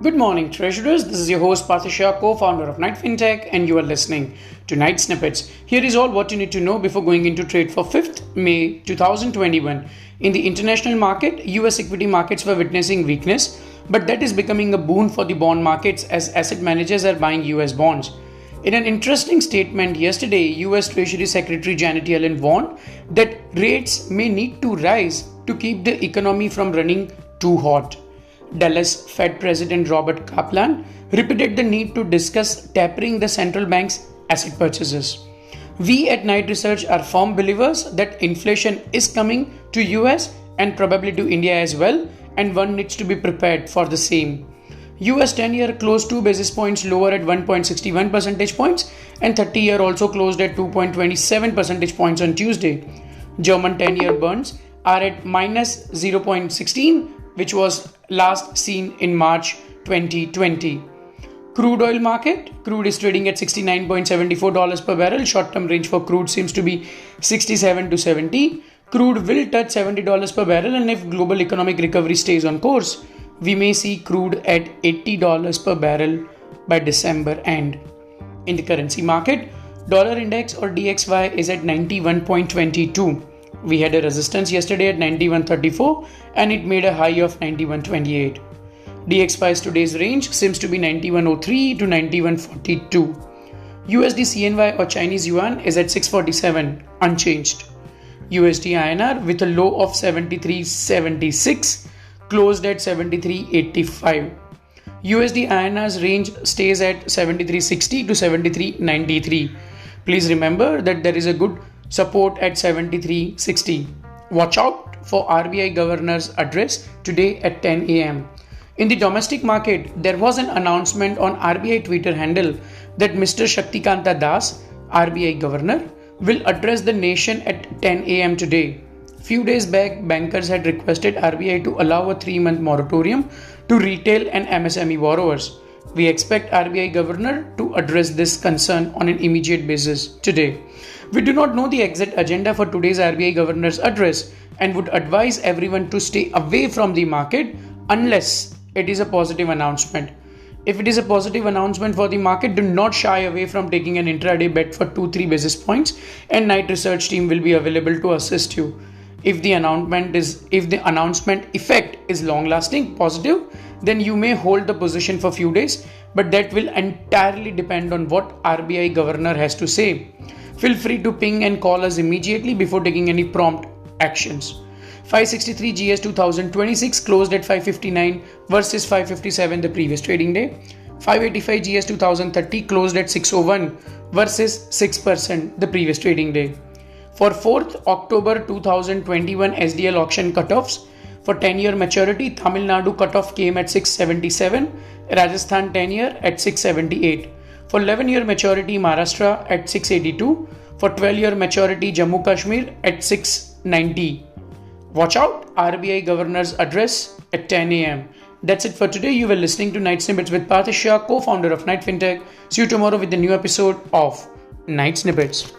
Good morning, treasurers. This is your host Parthesh Shah, co-founder of Fintech, and you are listening to Night Snippets. Here is all what you need to know before going into trade for 5th May 2021. In the international market, US equity markets were witnessing weakness, but that is becoming a boon for the bond markets as asset managers are buying US bonds. In an interesting statement yesterday, US Treasury Secretary Janet Yellen warned that rates may need to rise to keep the economy from running too hot. Dallas Fed President Robert Kaplan repeated the need to discuss tapering the central bank's asset purchases. We at Knight Research are firm believers that inflation is coming to US and probably to India as well, and one needs to be prepared for the same. US 10-year closed 2 basis points lower at 1.61 percentage points, and 30-year also closed at 2.27 percentage points on Tuesday. German 10-year bonds are at minus 0.16, which was last seen in March 2020. Crude oil market. Crude is trading at $69.74 per barrel. Short-term range for crude seems to be 67 to 70. Crude will touch $70 per barrel, and if global economic recovery stays on course, we may see crude at $80 per barrel by December end. In the currency market, dollar index or DXY is at 91.22. We had a resistance yesterday at 91.34 and it made a high of 91.28. DXY's today's range seems to be 91.03 to 91.42. USD CNY or Chinese Yuan is at 647, unchanged. USD INR with a low of 73.76 closed at 73.85. USD INR's range stays at 73.60 to 73.93. Please remember that there is a good support at 73.60. Watch out for RBI Governor's address today at 10 a.m. In the domestic market, there was an announcement on RBI Twitter handle that Mr. Shaktikanta Das, RBI Governor, will address the nation at 10 a.m. today. Few days back, bankers had requested RBI to allow a 3-month moratorium to retail and MSME borrowers. We expect RBI Governor to address this concern on an immediate basis today. We do not know the exact agenda for today's RBI Governor's address and would advise everyone to stay away from the market unless it is a positive announcement. If it is a positive announcement for the market, do not shy away from taking an intraday bet for 2-3 basis points, and Knight Research team will be available to assist you. If the announcement effect is long-lasting, positive, then you may hold the position for few days, but that will entirely depend on what RBI Governor has to say. Feel free to ping and call us immediately before taking any prompt actions. 563 GS 2026 closed at 559 versus 557 the previous trading day. 585 GS 2030 closed at 601 versus 6% the previous trading day. For 4th October 2021 SDL auction cutoffs, for 10-year maturity, Tamil Nadu cutoff came at 677, Rajasthan 10-year at 678. For 11-year maturity, Maharashtra at 682. For 12-year maturity, Jammu Kashmir at 690. Watch out, RBI Governor's address at 10 a.m. That's it for today. You were listening to Night Snippets with Parthesh Shah, co-founder of Fintech. See you tomorrow with the new episode of Night Snippets.